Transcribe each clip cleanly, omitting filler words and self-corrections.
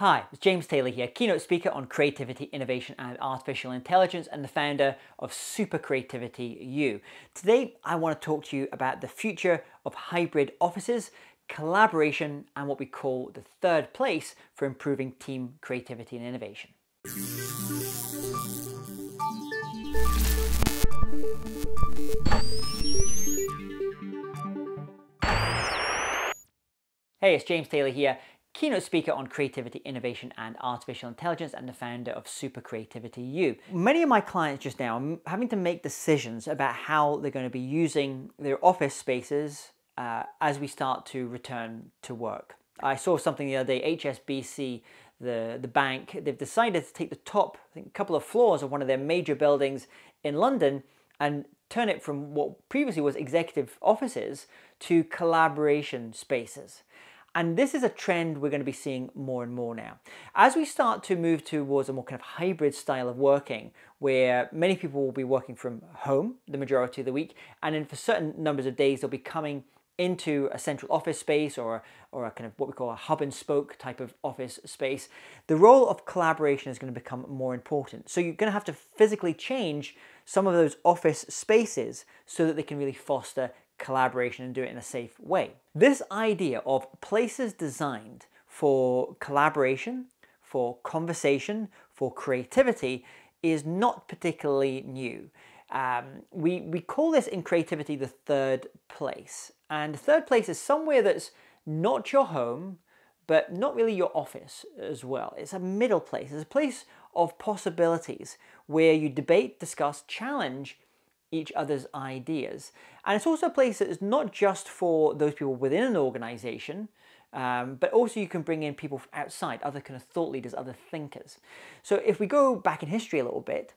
Hi, it's James Taylor here, keynote speaker on creativity, innovation and artificial intelligence and the founder of SuperCreativityU. Today I want to talk to you about the future of hybrid offices, collaboration and what we call the third place for improving team creativity and innovation. Hey, it's James Taylor here, keynote speaker on creativity, innovation and artificial intelligence and the founder of SuperCreativityU. Many of my clients just now are having to make decisions about how they're going to be using their office spaces as we start to return to work. I saw something the other day, HSBC, the bank, they've decided to take the top, I think, couple of floors of one of their major buildings in London and turn it from what previously was executive offices to collaboration spaces. And this is a trend we're going to be seeing more and more now. As we start to move towards a more kind of hybrid style of working, where many people will be working from home the majority of the week, and then for certain numbers of days they'll be coming into a central office space or a kind of what we call a hub and spoke type of office space, the role of collaboration is going to become more important. So you're going to have to physically change some of those office spaces so that they can really foster collaboration and do it in a safe way. This idea of places designed for collaboration, for conversation, for creativity is not particularly new. We call this in creativity the third place. And the third place is somewhere that's not your home, but not really your office as well. It's a middle place. It's a place of possibilities where you debate, discuss, challenge each other's ideas. And it's also a place that is not just for those people within an organization, but also you can bring in people from outside, other kind of thought leaders, other thinkers. So if we go back in history a little bit,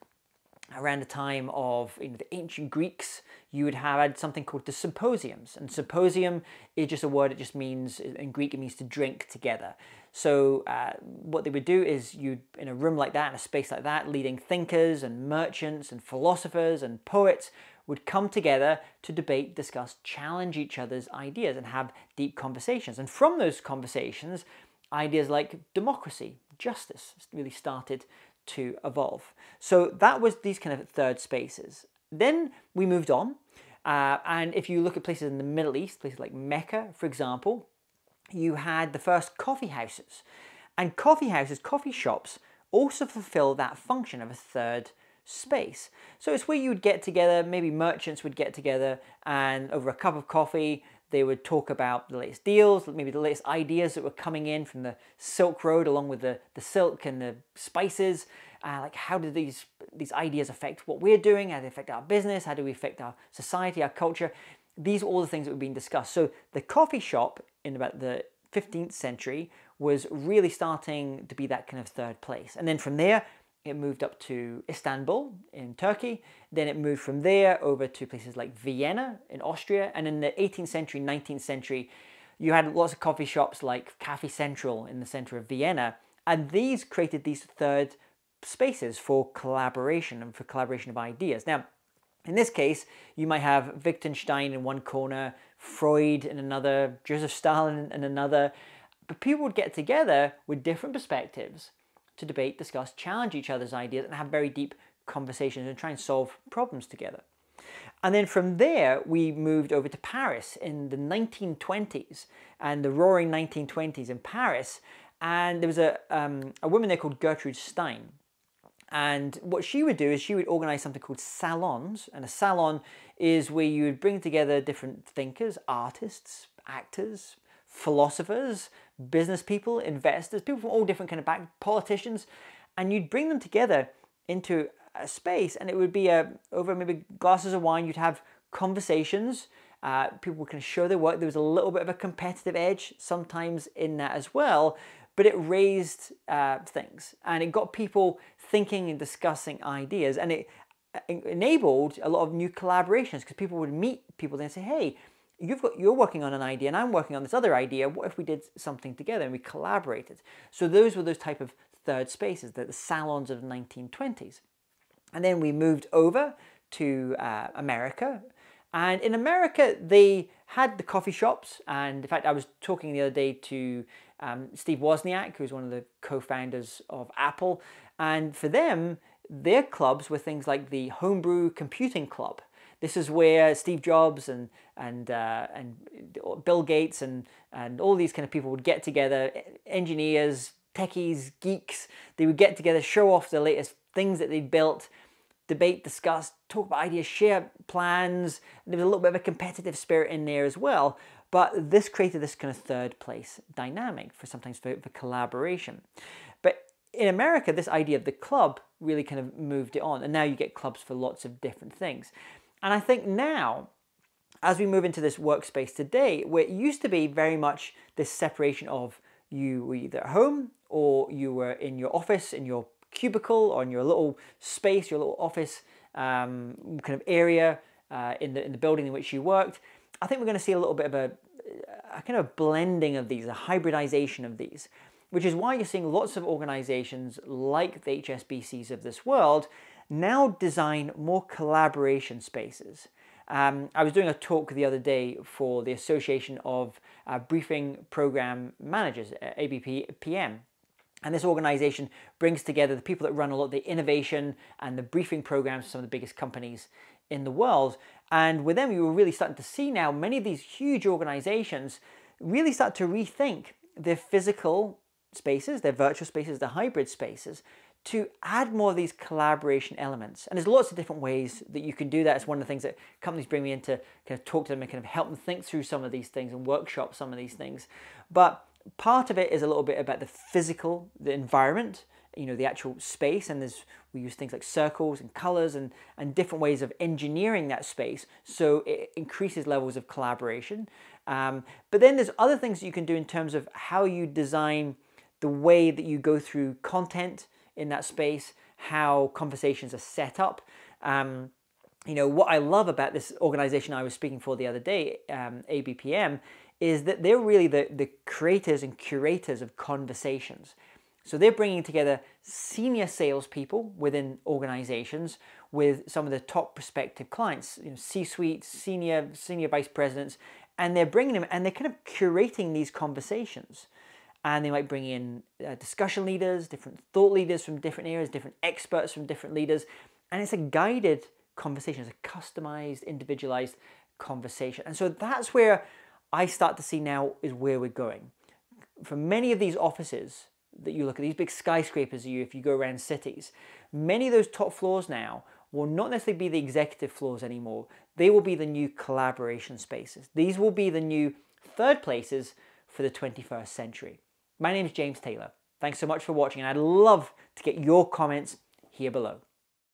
around the time of the ancient Greeks, you would have had something called the symposiums. And symposium is just a word, it just means, in Greek, it means to drink together. So what they would do is in a room like that, in a space like that, leading thinkers and merchants and philosophers and poets would come together to debate, discuss, challenge each other's ideas and have deep conversations. And from those conversations, ideas like democracy, justice really started to evolve. So that was these kind of third spaces. Then we moved on, and if you look at places in the Middle East, places like Mecca, for example, you had the first coffee houses. And coffee houses, coffee shops, also fulfill that function of a third space. So it's where you would get together, maybe merchants would get together, and over a cup of coffee, they would talk about the latest deals, maybe the latest ideas that were coming in from the Silk Road, along with the silk and the spices. Like, how do these ideas affect what we're doing? How do they affect our business? How do we affect our society, our culture? These are all the things that were being discussed. So the coffee shop in about the 15th century was really starting to be that kind of third place. And then from there, it moved up to Istanbul in Turkey. Then it moved from there over to places like Vienna in Austria. And in the 18th century, 19th century, you had lots of coffee shops like Cafe Central in the center of Vienna. And these created these third spaces for collaboration and for collaboration of ideas. Now, in this case, you might have Wittgenstein in one corner, Freud in another, Joseph Stalin in another. But people would get together with different perspectives to debate, discuss, challenge each other's ideas and have very deep conversations and try and solve problems together. And then from there, we moved over to Paris in the 1920s and the roaring 1920s in Paris. And there was a woman there called Gertrude Stein. And what she would do is she would organize something called salons. And a salon is where you would bring together different thinkers, artists, actors, philosophers, business people, investors, people from all different kind of politicians, and you'd bring them together into a space, and it would be over maybe glasses of wine. You'd have conversations. People can show their work. There was a little bit of a competitive edge sometimes in that as well, but it raised things, and it got people thinking and discussing ideas, and it enabled a lot of new collaborations because people would meet people and say, hey, you're working on an idea and I'm working on this other idea. What if we did something together and we collaborated? So those were those type of third spaces, the salons of the 1920s. And then we moved over to America. And in America, they had the coffee shops. And in fact, I was talking the other day to Steve Wozniak, who's one of the co-founders of Apple. And for them, their clubs were things like the Homebrew Computing Club. This is where Steve Jobs and Bill Gates and all these kind of people would get together, engineers, techies, geeks. They would get together, show off the latest things that they'd built, debate, discuss, talk about ideas, share plans. There was a little bit of a competitive spirit in there as well. But this created this kind of third place dynamic sometimes for collaboration. But in America, this idea of the club really kind of moved it on. And now you get clubs for lots of different things. And I think now, as we move into this workspace today, where it used to be very much this separation of you were either at home or you were in your office, in your cubicle, or in your little space, your little office kind of area in the building in which you worked. I think we're going to see a little bit of a kind of blending of these, a hybridization of these, which is why you're seeing lots of organizations like the HSBCs of this world now design more collaboration spaces. I was doing a talk the other day for the Association of Briefing Program Managers, ABPM. And this organization brings together the people that run a lot of the innovation and the briefing programs for some of the biggest companies in the world. And with them, you were really starting to see now many of these huge organizations really start to rethink their physical spaces, their virtual spaces, their hybrid spaces, to add more of these collaboration elements. And there's lots of different ways that you can do that. It's one of the things that companies bring me in to kind of talk to them and kind of help them think through some of these things and workshop some of these things. But part of it is a little bit about the physical, the environment, you know, the actual space. And we use things like circles and colors and different ways of engineering that space so it increases levels of collaboration. But then there's other things that you can do in terms of how you design the way that you go through content in that space, how conversations are set up. You know, what I love about this organization I was speaking for the other day, ABPM, is that they're really the creators and curators of conversations. So they're bringing together senior salespeople within organizations with some of the top prospective clients, you know, C-suite, senior vice presidents, and they're bringing them and they're kind of curating these conversations. And they might bring in discussion leaders, different thought leaders from different areas, different experts from different leaders. And it's a guided conversation. It's a customized, individualized conversation. And so that's where I start to see now is where we're going. For many of these offices that you look at, these big skyscrapers, if you go around cities, many of those top floors now will not necessarily be the executive floors anymore. They will be the new collaboration spaces. These will be the new third places for the 21st century. My name is James Taylor. Thanks so much for watching, and I'd love to get your comments here below.